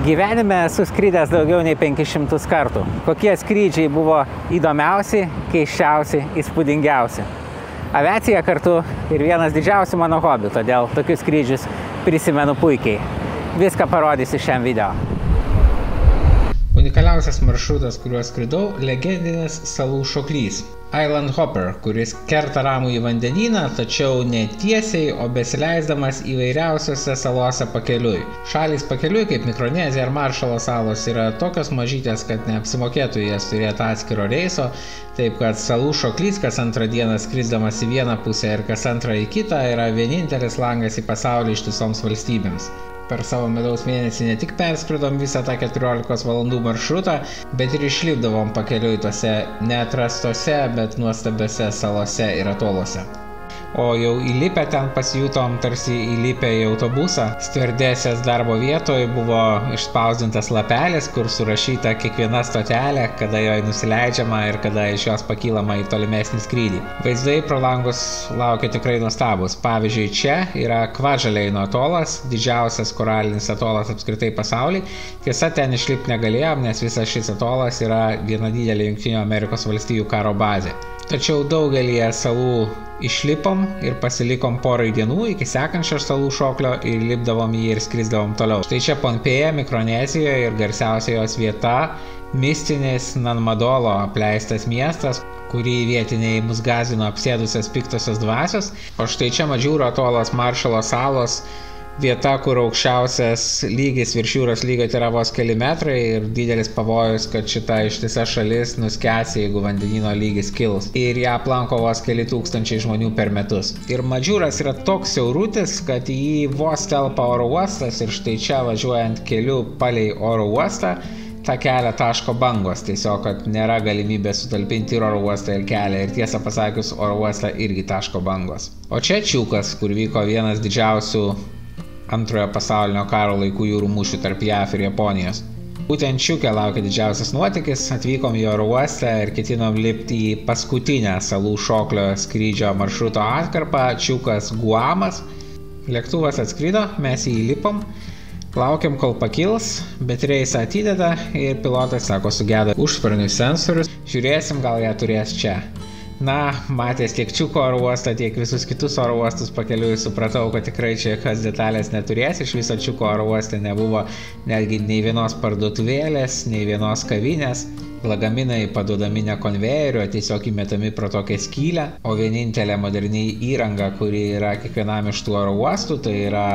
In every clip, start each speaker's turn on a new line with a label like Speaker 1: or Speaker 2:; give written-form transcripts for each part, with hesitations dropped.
Speaker 1: Gyvenime esu skrydęs daugiau nei 500 kartų. Kokie skrydžiai buvo įdomiausi, keiščiausi, įspūdingiausi. Aviacija kartu ir vienas didžiausių mano hobių, todėl tokius skrydžius prisimenu puikiai. Viską parodysiu šiam video.
Speaker 2: Unikaliausias maršrutas, kuriuo skridau, legendinis salų šoklys Island Hopper, kuris kerta Ramųjį vandenyną, tačiau ne tiesiai, o besileisdamas įvairiausiose salose pakeliui. Šalys pakeliui, kaip Mikronezija ar Maršalo salos, yra tokios mažytės, kad neapsimokėtų jas turėti atskiro reiso, taip kad salų šoklys kas antrą dieną skrisdamas į vieną pusę ir kas antrą į kitą yra vienintelis langas į pasaulį ištisoms valstybėms. Per savo medaus mėnesį ne tik perskridom visą tą 14 valandų maršrutą, bet ir išlipdavom pakeliui tose neatrastose, bet nuostabiose salose ir atoluose. O jau įlipę ten pasijutom tarsi įlipę į autobusą. Stiuardesės darbo vietoje buvo išspausdintas lapelis, kur surašyta kiekviena stotelė, kada joje nusileidžiama ir kada iš jos pakylama į tolimesnį skrydį. Vaizdai pro langus laukia tikrai nuostabus. Pavyzdžiui, čia yra Kvadžaleino atolas, didžiausias koralinis atolas apskritai pasaulyje. Tiesa, ten išlipti negalėjom, nes visas šis atolas yra viena didelė Jungtinių Amerikos valstijų karo bazė. Tačiau daugelyje salų išlipom ir pasilikom porai dienų iki sekančio salų šoklio ir lipdavom jį ir skrisdavom toliau. Štai čia Pompėja, Mikronezijoje ir garsiausia jos vieta – mistinis Nanmadolo apleistas miestas, kurį vietiniai mus gąsdino apsėdusios piktosios dvasios. O štai čia Madžiūro atolas, Maršalo salos, vieta, kur aukščiausias lygis virš jūros lygio yra vos keli metrai ir didelis pavojus, kad šita ištisa šalis nuskęs, jeigu vandenyno lygis kils. Ir ją aplanko vos keli tūkstančiai žmonių per metus. Ir Madžiūras yra toks siaurutis, kad į jį vos telpa oro uostas ir štai čia važiuojant keliu palei oro uostą, tą kelią taško bangos, tiesiog, kad nėra galimybė sutalpinti ir oro uostą ir kelią, ir tiesą pasakius, oro uostą irgi taško bangos. O čia Čiukas, kur vyko vienas didžiausių Antrojo pasaulinio karo laikų jūrų mūšių tarp JAF ir Japonijos. Būtent Čiuke laukia didžiausias nuotykis, atvykom į oro uostą ir ketinom lipti į paskutinę salų šoklio skrydžio maršruto atkarpą Čiukas Guamas. Lėktuvas atskrido, mes jį įlipom, laukiam kol pakils, bet reisą atideda ir pilotas sako, sugedo užsparnių sensorius, žiūrėsim, gal ją turės čia. Na, matęs tiek Čiuko oro uostą, tiek visus kitus oro uostus pakeliui, supratau, kad tikrai čia jokios detalės neturės. Iš viso Čiuko oro uoste nebuvo netgi nei vienos parduotuvėlės, nei vienos kavinės. Lagaminai paduodami ne konvejeriu, tiesiog įmetami pro tokią skylę. O vienintelė moderni įranga, kuri yra kiekvienam iš tų oro uostų, tai yra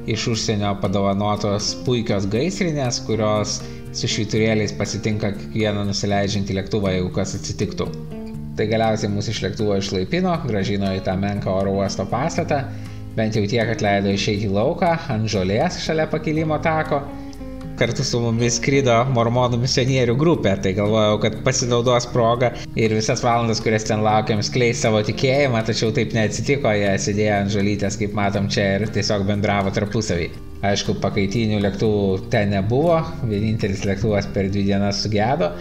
Speaker 2: iš užsienio padovanotos puikios gaisrinės, kurios su švyturėliais pasitinka kiekvieną nusileidžiantį lėktuvą, jeigu kas atsitiktų. Tai galiausiai mūsų iš lėktuvo išlaipino, grąžino į tą menką oro uosto pastatą, bent jau tiek atleido išeiti į lauką, ant žolės šalia pakilimo tako. Kartu su mumis skrido mormonų misionierių grupė, tai galvojau, kad pasinaudos progą ir visas valandas, kurias ten laukiam, skleis savo tikėjimą, tačiau taip neatsitiko, jie sėdėjo ant žolytės, kaip matom čia, ir tiesiog bendravo tarpusavį. Aišku, pakaitinių lėktuvų ten nebuvo, vienintelis lėktuvas per 2 dienas sugedo.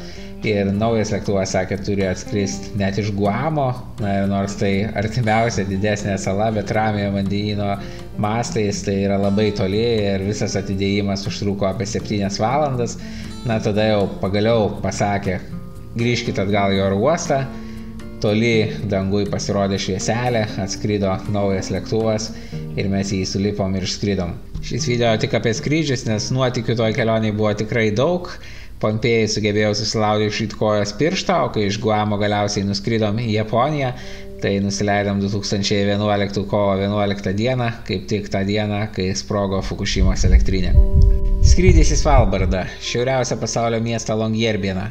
Speaker 2: Ir naujas lėktuvas sakė, turi atskristi net iš Guamo, nors tai artimiausia didesnė sala, bet Ramiojo vandenyno mastais tai yra labai toli ir visas atidėjimas užtruko apie 7 valandas. Na tada jau pagaliau pasakė, grįžkit atgal į oro uostą, toli dangui pasirodė švieselė, atskrido naujas lėktuvas ir mes jį sulipom ir išskridom. Šis video tik apie skrydžius, nes nuotykių toj kelionėj buvo tikrai daug. Pompėjai sugebėjau susilaužyti kojos pirštą, o kai iš Guamo galiausiai nuskridom į Japoniją, tai nusileidom 2011 kovo 11 dieną, kaip tik tą dieną, kai sprogo Fukushimos elektrinė. Skrydis į Svalbardą, šiauriausią pasaulio miestą Longyearbieną.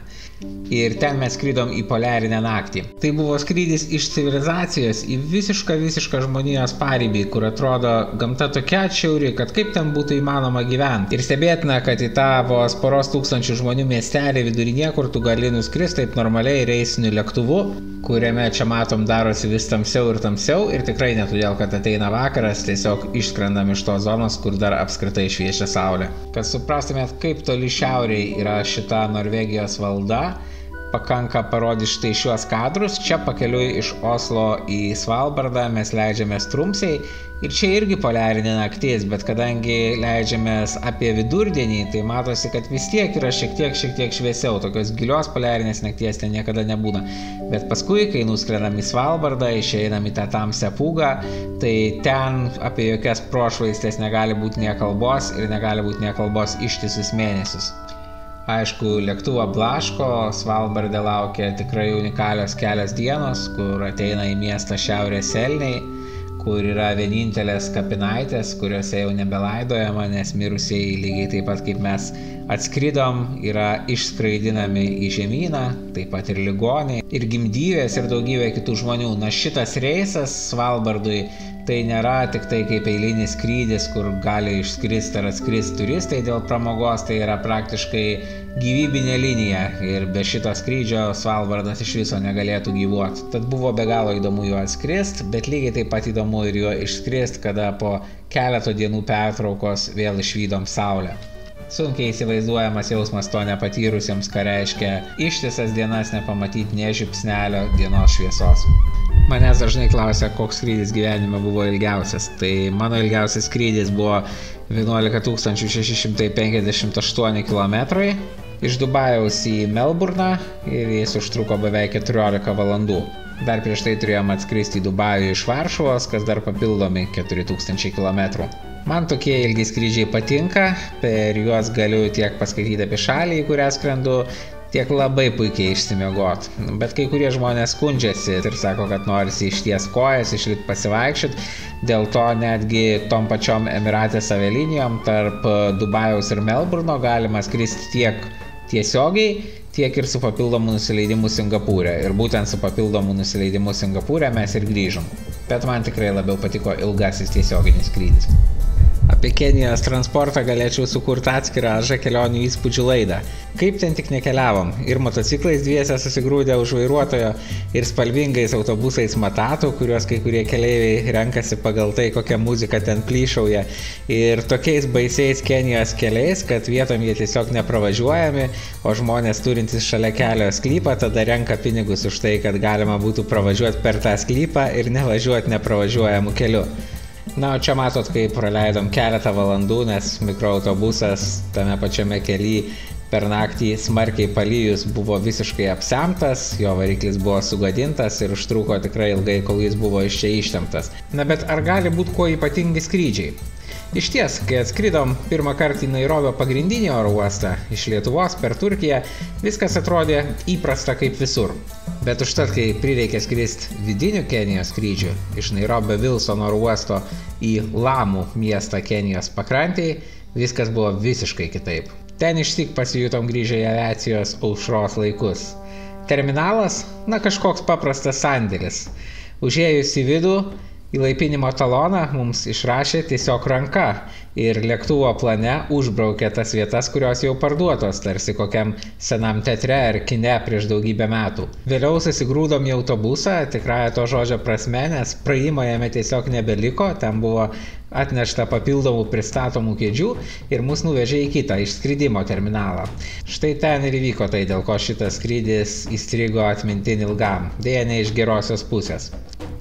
Speaker 2: Ir ten mes skridom į poliarinę naktį. Tai buvo skrydis iš civilizacijos į visišką žmonijos paribį, kur atrodo gamta tokia atšiauri, kad kaip ten būtų įmanoma gyventi. Ir stebėtina, kad į tą vos poros tūkstančių žmonių miestelį vidurinė, kur tu gali nuskristi taip normaliai reisiniu lėktuvu, kuriame čia matom darosi vis tamsiau ir tikrai ne todėl, kad ateina vakaras, tiesiog išskrendam iš tos zonos, kur dar apskritai šviečia saulė. Kad suprastumėt, kaip toli šiauriai yra šita Norvegijos valda, pakanka parodyti štai šiuos kadrus. Čia pakeliui iš Oslo į Svalbardą mes leidžiamės Trumsiai ir čia irgi poliarinė naktis, bet kadangi leidžiamės apie vidurdienį, tai matosi, kad vis tiek yra šiek tiek šviesiau, tokios gilios poliarinės nakties ten niekada nebūna. Bet paskui, kai nuskrendam į Svalbardą, išeinam į tą tamsią pūgą, tai ten apie jokias prošvaistės negali būti nie kalbos ir negali būti nie kalbos ištisus mėnesius. Aišku, lėktuvo blaško, Svalbarde laukia tikrai unikalios kelios dienos, kur ateina į miestą šiaurės elniai, kur yra vienintelės kapinaitės, kuriuose jau nebelaidojama, nes mirusieji lygiai taip pat kaip mes atskridom, yra išskraidinami į žemyną, taip pat ir ligoniai, ir gimdyvės, ir daugybė kitų žmonių. Na šitas reisas Svalbardui tai nėra tik tai kaip eilinis skrydis, kur gali išskristi ar atskristi turistai dėl pramogos, tai yra praktiškai gyvybinė linija ir be šito skrydžio Svalbardas iš viso negalėtų gyvuoti. Tad buvo be galo įdomu juo atskristi, bet lygiai taip pat įdomu ir juo išskristi, kada po keleto dienų pertraukos vėl išvydom saulę. Sunkiai įsivaizduojamas jausmas to nepatyrusiems, ką reiškia ištisas dienas nepamatyti nė žiupsnelio dienos šviesos. Manęs dažnai klausia, koks skrydis gyvenime buvo ilgiausias. Tai mano ilgiausias skrydis buvo 11 658 km iš Dubajaus į Melburną ir jis užtruko beveik 14 valandų. Dar prieš tai turėjom atskristi į Dubajų iš Varšuvos, kas dar papildomi 4000 km. Man tokie ilgi skrydžiai patinka, per juos galiu tiek paskaityti apie šalį, į kurią skrendu, tiek labai puikiai išsimiegot. Bet kai kurie žmonės skundžiasi ir sako, kad norisi išties kojas, išlipti pasivaikščioti, dėl to netgi tom pačiom Emiratės avialinijom tarp Dubajaus ir Melburno galima skristi tiek tiesiogiai, tiek ir su papildomu nusileidimu Singapūre. Ir būtent su papildomu nusileidimu Singapūre mes ir grįžom. Bet man tikrai labiau patiko ilgasis tiesioginis skrydis. Apie Kenijos transportą galėčiau sukurti atskirą kelionių įspūdžių laidą. Kaip ten tik nekeliavom. Ir motociklais dviese susigrūdę už vairuotojo, ir spalvingais autobusais Matatu, kuriuos kai kurie keleiviai renkasi pagal tai, kokią muziką ten plyšauja. Ir tokiais baisiais Kenijos keliais, kad vietom jie tiesiog nepravažiuojami, o žmonės turintys šalia kelio sklypą tada renka pinigus už tai, kad galima būtų pravažiuoti per tą sklypą ir nevažiuoti nepravažiuojamų keliu. Na, o čia matot, kai praleidom keletą valandų, nes mikroautobusas tame pačiame kely per naktį smarkiai palijus buvo visiškai apsemtas, jo variklis buvo sugadintas ir užtruko tikrai ilgai, kol jis buvo iš čia ištemptas. Na, bet ar gali būti kuo ypatingi skrydžiai? Iš ties, kai atskridom pirmą kartą į Nairobio pagrindinį oro uostą iš Lietuvos per Turkiją, viskas atrodė įprasta kaip visur. Bet užtat, kai prireikė skristi vidinių Kenijos skrydžių iš Nairobio Wilsono oro uosto į Lamų miestą Kenijos pakrantėje, viskas buvo visiškai kitaip. Ten išsyk pasijutom grįžę į aviacijos aušros laikus. Terminalas, na kažkoks paprastas sandėlis. Užėjus į vidų, įlaipinimo taloną mums išrašė tiesiog ranka ir lėktuvo plane užbraukė tas vietas, kurios jau parduotos, tarsi kokiam senam teatre ar kine prieš daugybę metų. Vėliau susigrūdom į autobusą, tikrąja to žodžio prasme, nes praėjimo jame tiesiog nebeliko, ten buvo atnešta papildomų pristatomų kėdžių ir mus nuvežė į kitą išskridimo terminalą. Štai ten ir įvyko tai, dėl ko šitas skrydis įstrigo atmintin ilgam, dėja ne iš gerosios pusės.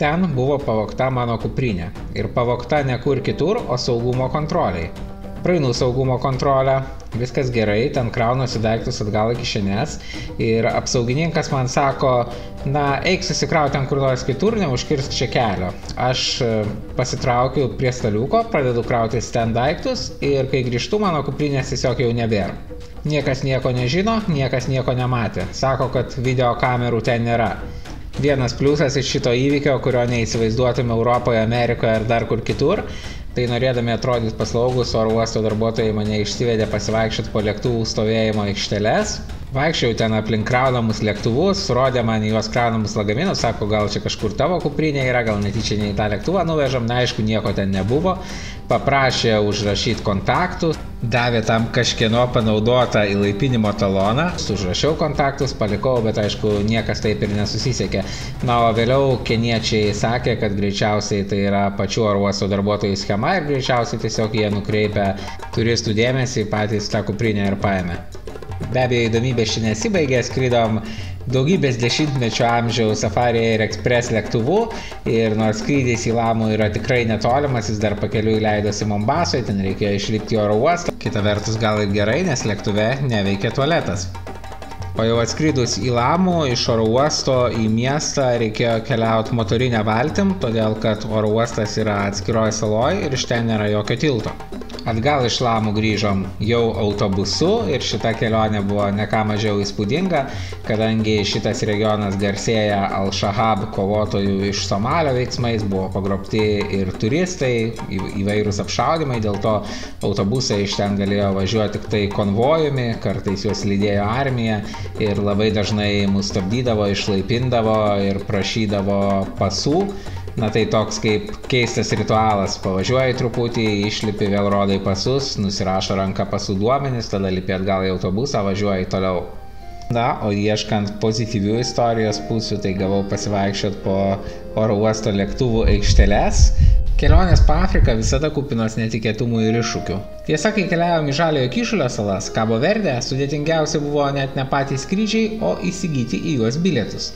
Speaker 2: Ten buvo pavogta mano kuprinė ir pavogta ne kur kitur, o saugumo kontroliai. Praeinu saugumo kontrolę, viskas gerai, ten kraunuosi daiktus atgal į kišenes ir apsaugininkas man sako, na, eik susikrauti ten kur nors kitur, neužkirsk čia kelio. Aš pasitraukiu prie staliuko, pradedu krautis ten daiktus ir kai grįžtu, mano kuprinės tiesiog jau nebėra. Niekas nieko nežino, niekas nieko nematė. Sako, kad video kamerų ten nėra. Vienas pliusas iš šito įvykio, kurio neįsivaizduotume Europoje, Amerikoje ar dar kur kitur, tai norėdami atrodyti paslaugus, oro uosto darbuotojai mane išsivedė pasivaikščioti po lėktuvų stovėjimo aikšteles. Vaikščiau ten aplink kraunamus lėktuvus, rodė man juos kraunamus lagaminus, sako, gal čia kažkur tavo kuprinė yra, gal netyčia ne į tą lėktuvą nuvežam, na aišku, nieko ten nebuvo. Paprašė užrašyti kontaktus, davė tam kažkieno panaudotą įlaipinimo taloną, užrašiau kontaktus, palikau, bet aišku, niekas taip ir nesusisiekė. Na, o vėliau keniečiai sakė, kad greičiausiai tai yra pačių oro uosto darbuotojų schema ir greičiausiai tiesiog jie nukreipia turistų dėmesį, patys tą kuprinę ir paėmė. Be abejo, įdomybės čia nesibaigė, skridom daugybės dešimtmečio amžiaus Safari Air Express lėktuvu ir nors skrydis į Lamų yra tikrai netolimas, jis dar pakeliui leidosi Mombasoje, ten reikėjo išlipti oro uostą. Kita vertus gal ir gerai, nes lėktuve neveikia tualetas. O jau atskridus į Lamų, iš oro uosto į miestą reikėjo keliauti motorinę valtim, todėl kad oro uostas yra atskiroje saloje ir iš ten nėra jokio tilto. Atgal iš Lamų grįžom jau autobusu ir šita kelionė buvo ne ką mažiau įspūdinga, kadangi šitas regionas garsėja Al-Shahab kovotojų iš Somalio veiksmais, buvo pagrobti ir turistai, įvairūs apšaudymai, dėl to autobusai iš ten galėjo važiuoti tik tai konvojumi, kartais juos lydėjo armija ir labai dažnai mus stabdydavo, išlaipindavo ir prašydavo pasų. Na tai toks kaip keistas ritualas, pavažiuoji truputį, išlipi, vėl rodai pasus, nusirašo ranka pasų duomenis, tada lipi atgal į autobusą, važiuoji toliau. Na, o ieškant pozityvių istorijos pusių, tai gavau pasivaikščiot po oro uosto lėktuvų aikšteles. Kelionės po Afriką visada kupinos netikėtumų ir iššūkių. Tiesa, kai keliavom į Žaliojo Kyšulio salas, Cabo Verde, sudėtingiausia buvo net ne patys skrydžiai, o įsigyti į juos bilietus.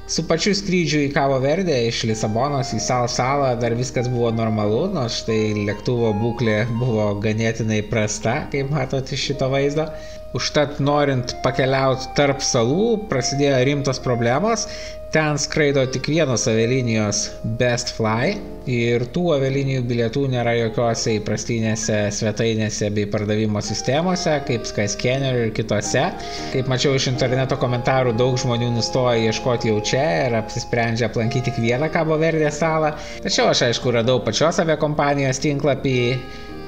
Speaker 2: Su pačiu skrydžiu į Cabo Verde iš Lisabonos į Sal salą dar viskas buvo normalu, nors štai lėktuvo būklė buvo ganėtinai prasta, kaip matot iš šito vaizdo. Užtat norint pakeliauti tarp salų prasidėjo rimtos problemos. Ten skraido tik vienos avialinijos Best Fly ir tų avialinijų bilietų nėra jokiose įprastinėse svetainėse bei pardavimo sistemose, kaip Skyscanner ir kitose. Kaip mačiau iš interneto komentarų, daug žmonių nustoja ieškoti jau čia ir apsisprendžia aplankyti tik vieną Cabo Verde salą. Tačiau aš aišku radau pačios aviakompanijos tinklapį.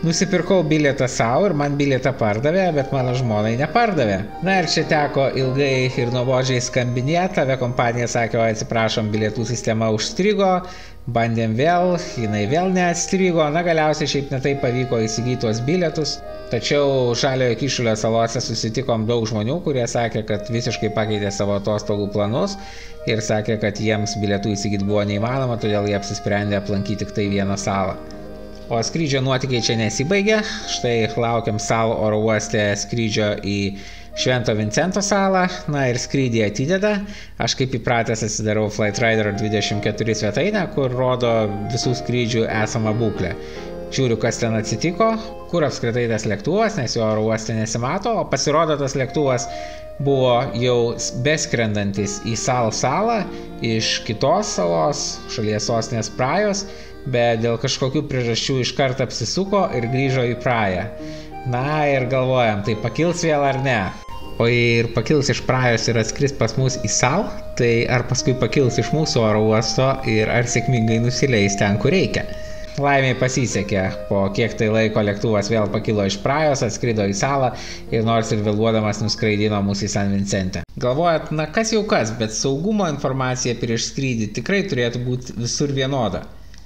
Speaker 2: Nusipirkau bilietą savo ir man bilietą pardavė, bet mano žmonai nepardavė. Na ir čia teko ilgai ir nuobodžiai skambinėti, aviakompanija sakė, o atsiprašom, bilietų sistema užstrigo, bandėm vėl, jinai vėl neatstrigo, na galiausiai šiaip netai pavyko įsigyti tuos bilietus. Tačiau Žaliojo Kyšulio salose susitikom daug žmonių, kurie sakė, kad visiškai pakeitė savo atostogų planus ir sakė, kad jiems bilietų įsigyti buvo neįmanoma, todėl jie apsisprendė aplankyti tik tai vieną salą. O skrydžio nuotykiai čia nesibaigė, štai laukiam Sal oro uoste skrydžio į Švento Vincento salą, na ir skrydį atideda. Aš kaip įpratęs atsidarau Flightradar 24 svetainę, kur rodo visų skrydžių esamą būklę. Žiūriu, kas ten atsitiko, kur apskritai tas lėktuvas, nes jo oro uoste nesimato, o pasirodo tas lėktuvas buvo jau beskrendantis į Sal salą iš kitos salos, šalies sostinės Prajos, bet dėl kažkokių priežasčių iškart apsisuko ir grįžo į Prają. Na ir galvojam, tai pakils vėl ar ne? O jei ir pakils iš Prajos ir atskris pas mus į Sal, tai ar paskui pakils iš mūsų oro uosto ir ar sėkmingai nusileis ten, kur reikia? Laimiai pasisekė, po kiek tai laiko lėktuvas vėl pakilo iš Prajos, atskrido į salą ir nors ir vėluodamas nuskraidino mus į San Vincente. Galvojat, na kas jau kas, bet saugumo informacija prieš skrydį tikrai turėtų būti visur vienoda.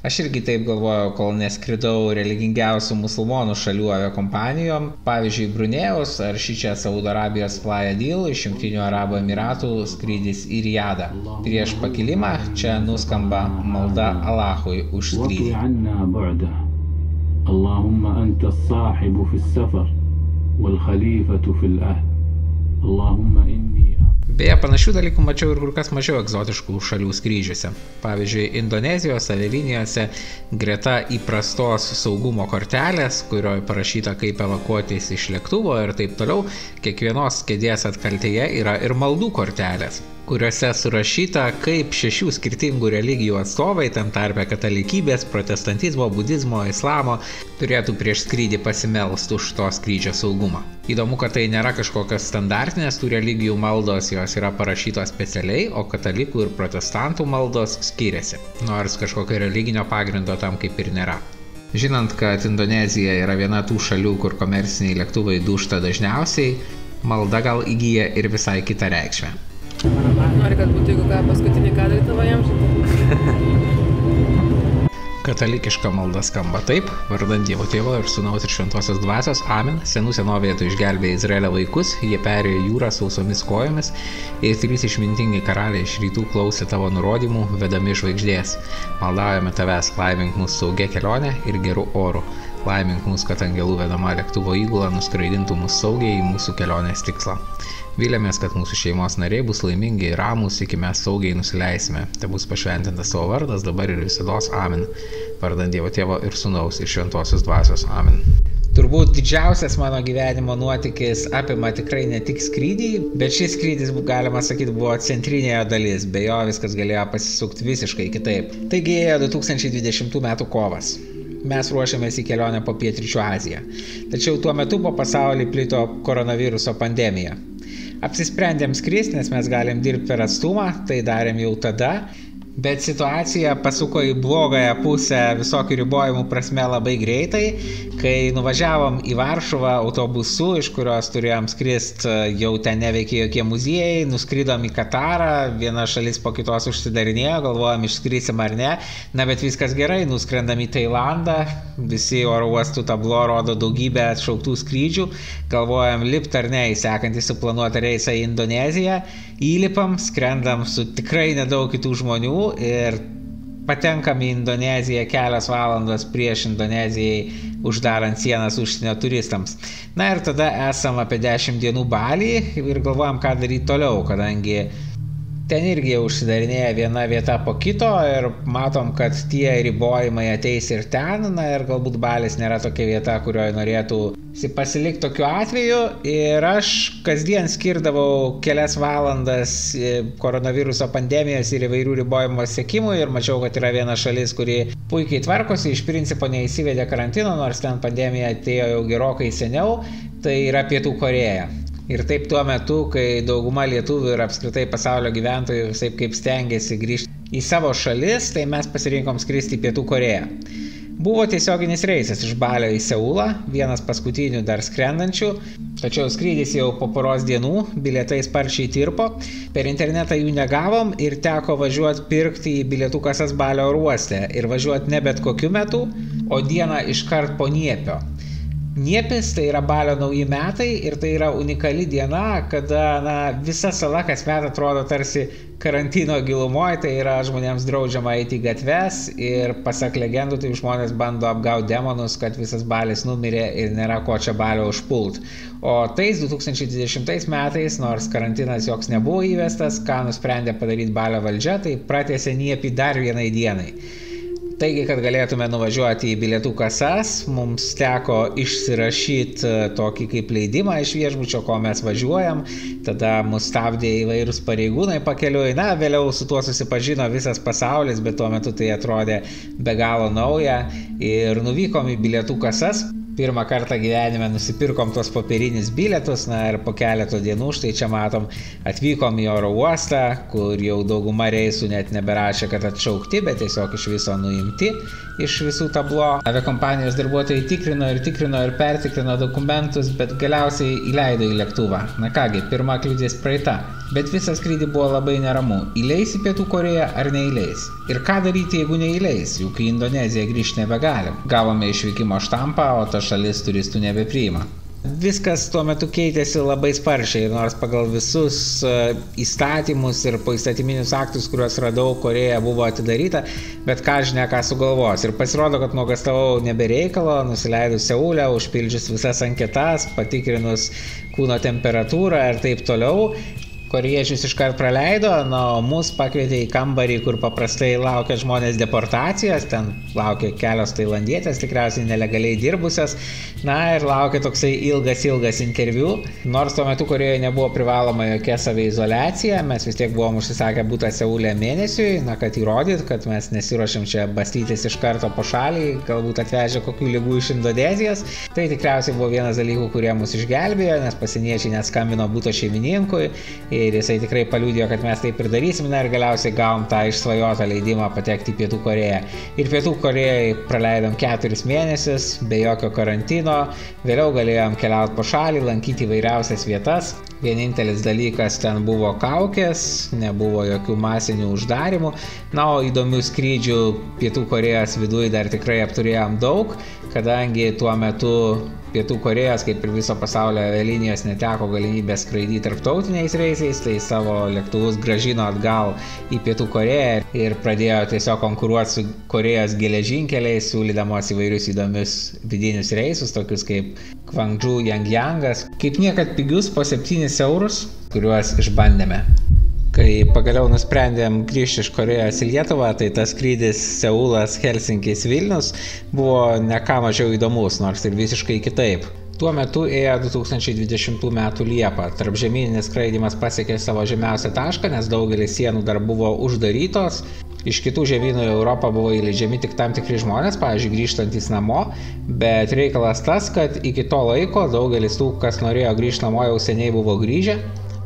Speaker 2: Aš irgi taip galvojau, kol neskridau religingiausių musulmonų šalių aviakompanijom, pavyzdžiui Brunėjaus ar šičia Saudo Arabijos Flyadil iš Jungtinių Arabų Emiratų skrydis į Rijadą. Prieš pakilimą čia nuskamba malda Alachui už skrydį.
Speaker 3: Allahumma anta as-sahibu fi as-safar wal khalifatu fi al-ahl. Allahumma inni.
Speaker 2: Beje, panašių dalykų mačiau ir kur kas mažiau egzotiškų šalių skrydžiuose. Pavyzdžiui, Indonezijos avialinijose greta įprastos saugumo kortelės, kurioje parašyta kaip evakuotis iš lėktuvo ir taip toliau, kiekvienos kėdės atkaltėje yra ir maldų kortelės, kuriuose surašyta, kaip 6 skirtingų religijų atstovai, tam tarpe katalikybės, protestantizmo, budizmo, islamo, turėtų prieš skrydį pasimelst už to skrydžio saugumą. Įdomu, kad tai nėra kažkokios standartinės tų religijų maldos, jos yra parašytos specialiai, o katalikų ir protestantų maldos skiriasi, nors kažkokio religinio pagrindo tam kaip ir nėra. Žinant, kad Indonezija yra viena tų šalių, kur komerciniai lėktuvai dūžta dažniausiai, malda gal įgyja ir visai kitą reikšmę.
Speaker 4: Nori, kad būtų, jeigu ką, paskutinį kadrą tavo jam.
Speaker 2: Katalikiška malda skamba taip: vardant Dievo Tėvo ir Sūnaus ir Šventosios Dvasios, amen. Senų senovėje tu išgelbėjai Izraelio vaikus, jie perėjo jūrą sausomis kojomis ir 3 išmintingi karaliai iš rytų klausė tavo nurodymų, vedami žvaigždės. Maldaujame tavęs, laimink mūsų saugia kelionė ir gerų orų. Laimink mus, kad angelų vedama lėktuvo įgula nuskraidintų mus saugiai į mūsų kelionės tikslą. Vylėmės, kad mūsų šeimos nariai bus laimingi ir ramūs, iki mes saugiai nusileisime. Te bus pašventintas savo vardas, dabar ir visados. Amen. Vardant Dievo Tėvo ir Sūnaus ir Šventosios Dvasios. Amen. Turbūt didžiausias mano gyvenimo nuotykis apima tikrai ne tik skrydį, bet šis skrydis, galima sakyti, buvo centrinėje dalis, be jo viskas galėjo pasisukti visiškai kitaip. Taigi ėjo 2020 m. kovas. Mes ruošiamės į kelionę po Pietryčių Aziją. Tačiau tuo metu po pasaulį plito koronaviruso pandemija. Apsisprendėm skristi, nes mes galim dirbti per atstumą, tai darėm jau tada. Bet situacija pasuko į blogąją pusę visokių ribojimų prasme labai greitai, kai nuvažiavom į Varšuvą autobusu, iš kurios turėjom skrist, jau ten neveikė jokie muziejai, nuskridom į Katarą, viena šalis po kitos užsidarinėjo, galvojom išskrisim ar ne, na bet viskas gerai, nuskrendam į Tailandą, visi oro uostų tablo rodo daugybę atšauktų skrydžių, galvojam lipt ar ne į sekantį suplanuotą reisą į Indoneziją, įlipam, skrendam su tikrai nedaug kitų žmonių ir patenkam į Indoneziją kelias valandos prieš Indonezijai uždarant sienas užsienio turistams. Na ir tada esam apie 10 dienų Baly ir galvojam, ką daryti toliau, kadangi ten irgi užsidarinėja viena vieta po kito ir matom, kad tie ribojimai ateis ir ten, na ir galbūt Balis nėra tokia vieta, kurioje norėtų pasilikti tokiu atveju ir aš kasdien skirdavau kelias valandas koronaviruso pandemijos ir įvairių ribojimo sekimų ir mačiau, kad yra viena šalis, kuri puikiai tvarkosi, iš principo neįsivedė karantino, nors ten pandemija atėjo jau gerokai seniau, tai yra Pietų Korėja. Ir taip tuo metu, kai dauguma lietuvių ir apskritai pasaulio gyventojų visaip kaip stengiasi grįžti į savo šalis, tai mes pasirinkom skristi į Pietų Korėją. Buvo tiesioginis reisas iš Balio į Seulą, vienas paskutinių dar skrendančių, tačiau skrydis jau po poros dienų, bilietai sparčiai tirpo, per internetą jų negavom ir teko važiuoti pirkti į bilietų kasas Balio oro uoste ir važiuoti ne bet kokiu metu, o dieną iškart po Niepio. Niepis tai yra Balio nauji metai ir tai yra unikali diena, kada visa sala kasmet atrodo tarsi karantino gilumoje, tai yra žmonėms draudžiama eiti į gatves ir pasak legendų tai žmonės bando apgauti demonus, kad visas Balis numirė ir nėra ko čia Balio užpult. O tais 2020 metais, nors karantinas joks nebuvo įvestas, ką nusprendė padaryti Balio valdžia, tai pratęsė Niepį dar vienai dienai. Taigi, kad galėtume nuvažiuoti į bilietų kasas, mums teko išsirašyti tokį kaip leidimą iš viešbučio, ko mes važiuojam. Tada mus stabdė įvairūs pareigūnai pakeliui. Na, vėliau su tuo susipažino visas pasaulis, bet tuo metu tai atrodė be galo nauja. Ir nuvykom į bilietų kasas. Pirmą kartą gyvenime nusipirkom tos popierinius bilietus, na ir po keleto dienų, štai čia matom, atvykom į oro uostą, kur jau dauguma reisų net neberašė, kad atšaukti, bet tiesiog iš viso nuimti iš visų tablo. Aviakompanijos darbuotojai tikrino ir pertikrino dokumentus, bet galiausiai įleido į lėktuvą. Na kągi, pirma kliūtis praeita. Bet visą skrydį buvo labai neramu. Įleis į Pietų Korėją ar neįleis? Ir ką daryti, jeigu neįleis? Juk į Indoneziją grįžti nebegalim. Gavome išvykimo štampą, o ta šalis turistų nebepriima. Viskas tuo metu keitėsi labai sparčiai, nors pagal visus įstatymus ir poįstatyminius aktus, kuriuos radau, Korėja buvo atidaryta, bet ką žinia, ką sugalvos. Ir pasirodo, kad nuogastavau nebereikalo, nusileidus Seule, užpildžius visas anketas, patikrinus kūno temperatūrą ir taip toliau. Korėjiečius iškart praleido, o mus pakvietė į kambarį, kur paprastai laukia žmonės deportacijos, ten laukia kelios tailandietės, tikriausiai nelegaliai dirbusios, na ir laukia toksai ilgas interviu. Nors tuo metu Korėjoje nebuvo privaloma jokia saviizoliacija, mes vis tiek buvom užsisakę butą Seule mėnesiui, kad įrodyt, kad mes nesiruošiam čia bastytis iš karto po šalį, galbūt atvežę kokių ligų iš Indonezijos. Tai tikriausiai buvo vienas dalykų, kurie mus išgelbėjo, nes pasieniečiai neskambino buto šeimininkui. Ir jisai tikrai paliudijo, kad mes taip ir darysim, ir galiausiai gavom tą išsvajotą leidimą patekti į Pietų Korėją. Ir Pietų Korėjai praleidom 4 mėnesius, be jokio karantino, vėliau galėjom keliauti po šalį, lankyti įvairiausias vietas. Vienintelis dalykas ten buvo kaukės, nebuvo jokių masinių uždarimų. Na, o įdomių skrydžių Pietų Korėjos viduje dar tikrai apturėjom daug, kadangi tuo metu Pietų Korėjos, kaip ir viso pasaulio avialinijos, neteko galimybės skraidyti tarptautiniais reisais, tai savo lėktuvus grąžino atgal į Pietų Korėją ir pradėjo tiesiog konkuruoti su Korėjos geležinkeliais, siūlydamos įvairius įdomius vidinius reisus, tokius kaip Gwangju Yangyangas, kaip niekad pigius po 7 eurus, kuriuos išbandėme. Kai pagaliau nusprendėm grįžti iš Korėjos į Lietuvą, tai tas skrydis Seulas Helsinkis Vilnius buvo ne ką mažiau įdomus, nors ir visiškai kitaip. Tuo metu ėjo 2020 metų Liepą. Tarpžemyninis skraidymas pasiekė savo žemiausią tašką, nes daugelis sienų dar buvo uždarytos. Iš kitų žemynų į Europą buvo įleidžiami tik tam tikri žmonės, pavyzdžiui, grįžtantys namo, bet reikalas tas, kad iki to laiko daugelis tų, kas norėjo grįžti namo, jau seniai buvo grįžę.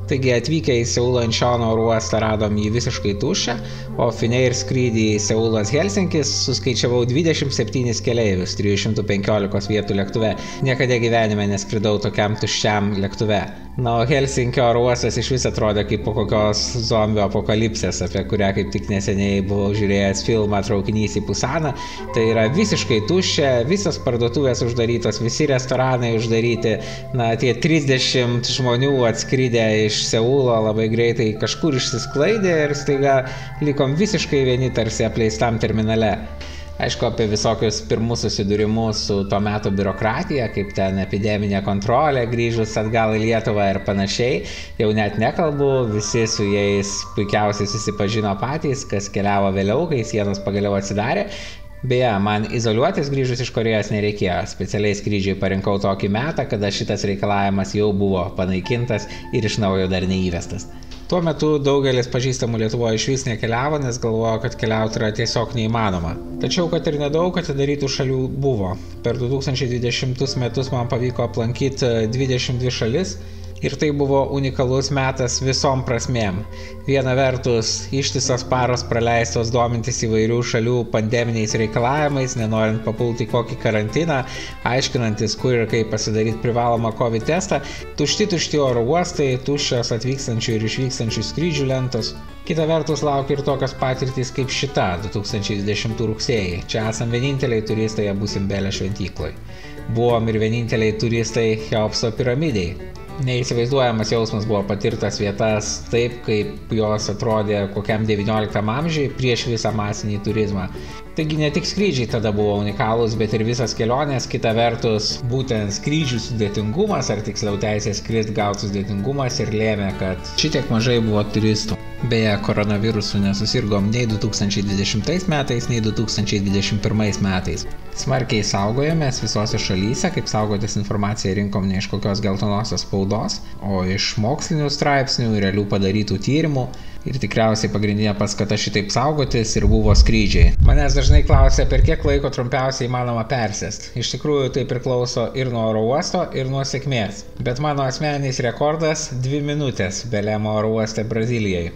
Speaker 2: Taigi atvykę į Seulo Inčiono oro uostą radom jį visiškai tuščią, o Finnair skrydį į Seulas Helsinkis suskaičiavau 27 keleivius, 315 vietų lėktuve. Niekada gyvenime neskridau tokiam tuščiam lėktuve. Na, o Helsinkio oro uostas iš vis atrodė kaip po kokios zombių apokalipsės, apie kurią kaip tik neseniai buvau žiūrėjęs filmą Traukinys į Pusaną. Tai yra visiškai tuščia, visos parduotuvės uždarytos, visi restoranai uždaryti. Na, tie 30 žmonių atskridę iš Seulo labai greitai kažkur išsisklaidė ir staiga likom visiškai vieni tarsi apleistam terminale. Aišku, apie visokius pirmus susidūrimus su to meto biurokratija, kaip ten epideminė kontrolė, grįžus atgal į Lietuvą ir panašiai, jau net nekalbu, visi su jais puikiausiai susipažino patys, kas keliavo vėliau, kai sienos pagaliau atsidarė. Beje, man izoliuotis grįžus iš Korėjos nereikėjo, specialiai skrydžiai parinkau tokį metą, kada šitas reikalavimas jau buvo panaikintas ir iš naujo dar neįvestas. Tuo metu daugelis pažįstamų Lietuvoje išvis nekeliavo, nes galvojo, kad keliauti yra tiesiog neįmanoma. Tačiau, kad ir nedaug atidarytų šalių buvo. Per 2020 metus man pavyko aplankyti 22 šalis ir tai buvo unikalus metas visom prasmėm. Viena vertus, ištisas paros praleistos domintis įvairių šalių pandeminiais reikalavimais, nenorint papulti į kokį karantiną, aiškinantis, kur ir kaip pasidaryti privalomą COVID testą, tušti oro uostai, tuščios atvykstančių ir išvykstančių skrydžių lentos. Kita vertus laukia ir tokios patirtys kaip šita 2020 rugsėjį. Čia esam vieninteliai turistai Abu Simbelio šventykloj. Buvom ir vieninteliai turistai Cheopso piramidėj. Neįsivaizduojamas jausmas buvo patirtas vietas taip, kaip jos atrodė kokiam 19 amžiui prieš visą masinį turizmą. Taigi ne tik skrydžiai tada buvo unikalūs, bet ir visas kelionės, kita vertus, būtent skrydžių sudėtingumas, ar tiksliau teisės skristi gauti sudėtingumas ir lėmė, kad šitiek mažai buvo turistų. Beje, koronavirusu nesusirgom nei 2020 metais, nei 2021 metais. Smarkiai saugojomės visose šalyse, kaip saugotis informaciją rinkom ne iš kokios geltonosios spaudos, o iš mokslinių straipsnių, realių padarytų tyrimų. Ir tikriausiai pagrindinė paskata šitaip saugotis ir buvo skrydžiai. Manęs dažnai klausia, per kiek laiko trumpiausiai įmanoma persėsti. Iš tikrųjų tai priklauso ir nuo oro uosto, ir nuo sėkmės. Bet mano asmeninis rekordas 2 minutės Belemo oro uoste Brazilijai.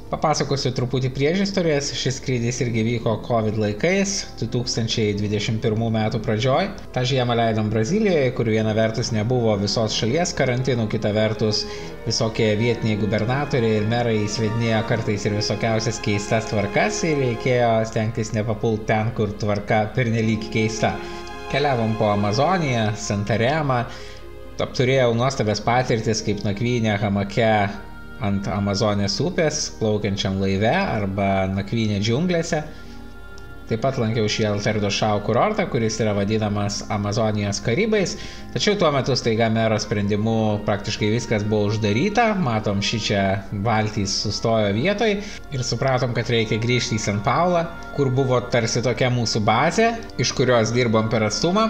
Speaker 2: Papasakosiu truputį priešistorės, šis skrydis irgi vyko COVID laikais, 2021 metų pradžioj. Ta žiemą leidom Brazilijoje, kur viena vertus nebuvo visos šalies karantinų, kita vertus visokie vietiniai gubernatoriai ir merai įsvedinėjo kartais ir visokiausias keistas tvarkas ir reikėjo stengtis nepapult ten, kur tvarka pernelyg keista. Keliavom po Amazoniją, Santaremą, apturėjau nuostabias patirtis kaip nakvynė hamake ant Amazonės upės, plaukiančiam laive arba nakvynė džiunglėse. Taip pat lankiau šį Alter do Chao kurortą, kuris yra vadinamas Amazonijos Karibais, tačiau tuo metu staiga mero sprendimu praktiškai viskas buvo uždaryta, matom šičia valtys sustojo vietoj ir supratom, kad reikia grįžti į San Paulą, kur buvo tarsi tokia mūsų bazė, iš kurios dirbom per atstumą.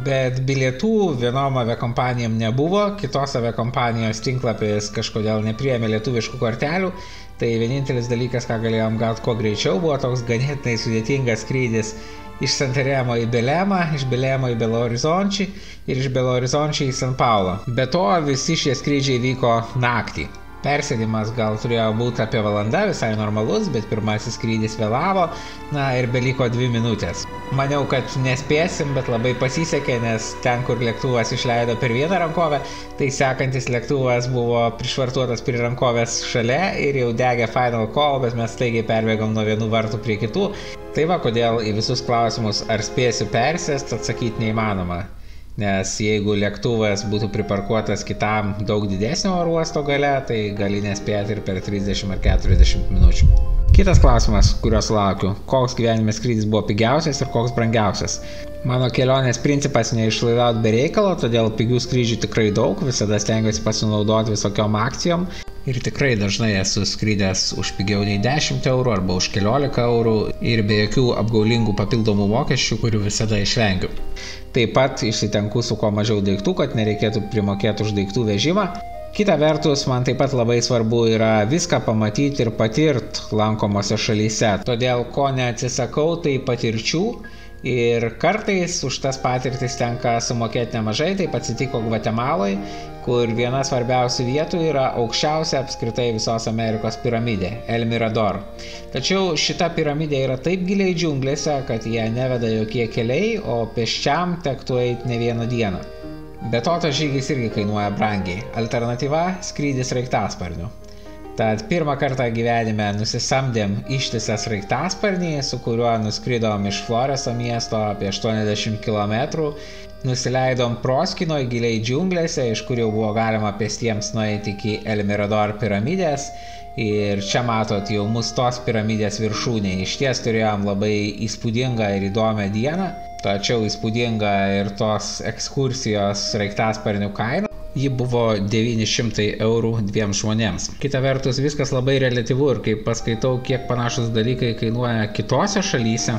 Speaker 2: Bet bilietų vienom aviakompanijom nebuvo, kitos aviakompanijos tinklapis kažkodėl nepriėmė lietuviškų kortelių, tai vienintelis dalykas, ką galėjom gauti kuo greičiau, buvo toks ganėtinai sudėtingas skrydis iš Santaremo į Belemą, iš Belemo į Belo Horizonte ir iš Belo Horizonte į San Paulą. Be to, visi šie skrydžiai vyko naktį. Persėdimas gal turėjo būti apie valandą, visai normalus, bet pirmasis skrydis vėlavo, ir beliko 2 minutės. Maniau, kad nespėsim, bet labai pasisekė, nes ten, kur lėktuvas išleido per vieną rankovę, tai sekantis lėktuvas buvo prišvartuotas prie rankovės šalia ir jau degė final call, bet mes staigiai perbėgom nuo vienų vartų prie kitų. Tai va, kodėl į visus klausimus, ar spėsiu persėsti, atsakyti neįmanoma. Nes jeigu lėktuvas būtų priparkuotas kitam daug didesnio oro uosto gale, tai gali nespėti ir per 30 ar 40 minučių. Kitas klausimas, kurios laukiu, koks gyvenime skrydis buvo pigiausias ir koks brangiausias. Mano kelionės principas neišlaidauti be reikalo, todėl pigių skrydžių tikrai daug, visada stengiuosi pasinaudoti visokiom akcijom. Ir tikrai dažnai esu skrydęs už pigiau nei 10 eurų arba už 15 eurų ir be jokių apgaulingų papildomų mokesčių, kurių visada išvengiu. Taip pat išsitenku su kuo mažiau daiktų, kad nereikėtų primokėti už daiktų vežimą. Kita vertus, man taip pat labai svarbu yra viską pamatyti ir patirti lankomose šalyse. Todėl, ko neatsisakau, tai patirčių. Ir kartais už tas patirtis tenka sumokėti nemažai, taip atsitiko Gvatemaloj, kur viena svarbiausių vietų yra aukščiausia apskritai visos Amerikos piramidė – El Mirador. Tačiau šita piramidė yra taip giliai džiunglėse, kad ją neveda jokie keliai, o pėsčiam tektų eiti ne vieną dieną. Be to, tas žygis irgi kainuoja brangiai. Alternatyva – skrydis sraigtasparniu. Tad pirmą kartą gyvenime nusisamdėm ištisą sraigtasparnį, su kuriuo nuskridom iš Floreso miesto apie 80 km, nusileidom Proskinoj giliai džiunglėse, iš kur jau buvo galima pėstiems nueiti iki El Mirador piramidės. Ir čia matot jau mus tos piramidės viršūnė. Išties turėjom labai įspūdingą ir įdomią dieną, tačiau įspūdinga ir tos ekskursijos sraigtasparnių kaina. Ji buvo 900 eurų 2 žmonėms. Kita vertus, viskas labai reliatyvu ir kai paskaitau, kiek panašus dalykai kainuoja kitose šalyse,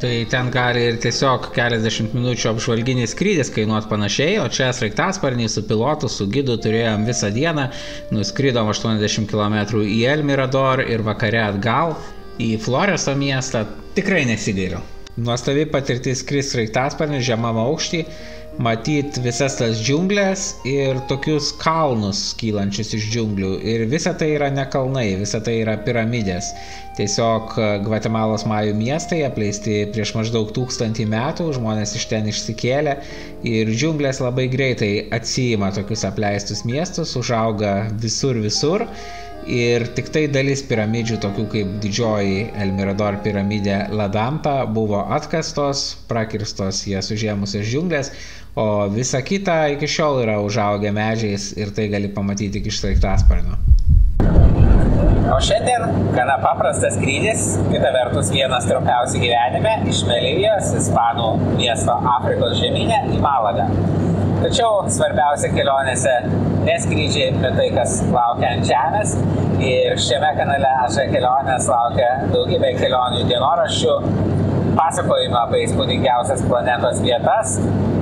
Speaker 2: tai ten gali ir tiesiog keliasdešimt minučių apžvalginis skrydis kainuoti panašiai, o čia sraigtasparnį su pilotu, su gidu turėjom visą dieną, nuskridom 80 km į El Mirador ir vakare atgal į Floreso miestą. Tikrai nesigailiu. Nuostabi patirtis skristi sraigtasparniu žemam aukštį, matyt visas tas džiunglės ir tokius kalnus kylančius iš džiunglių. Ir visa tai yra ne kalnai, visa tai yra piramidės. Tiesiog Gvatemalos majų miestai apleisti prieš maždaug 1000 metų, žmonės iš ten išsikėlė ir džiunglės labai greitai atsiima tokius apleistus miestus, užauga visur. Ir tik tai dalis piramidžių, tokių kaip didžioji El Mirador piramidė La Dampa, buvo atkastos, prakirstos jas užėmusios džiunglės, o visa kita iki šiol yra užaugę medžiais ir tai gali pamatyti tik iš sraigtasparnio. O šiandien gana paprastas skrydis, kita vertus vienas trumpiausių gyvenime, iš Melivijos, ispanų miesto Afrikos žemyne, į Malagą. Tačiau svarbiausia kelionėse neskrydžiai, bet tai, kas laukia ant žemės. Ir šiame kanale AŽ kelionės laukia daugybė kelionių dienoraščių, pasakojimą apie įspūdingiausias planetos vietas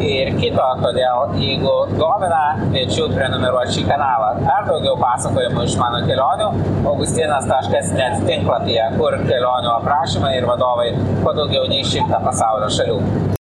Speaker 2: ir kito. Todėl, jeigu domina, kviečiu prenumeruoti šį kanalą. Dar daugiau pasakojimų iš mano kelionių augustinas.net tinklapyje, kur kelionių aprašymai ir vadovai po daugiau nei 100 pasaulio šalių.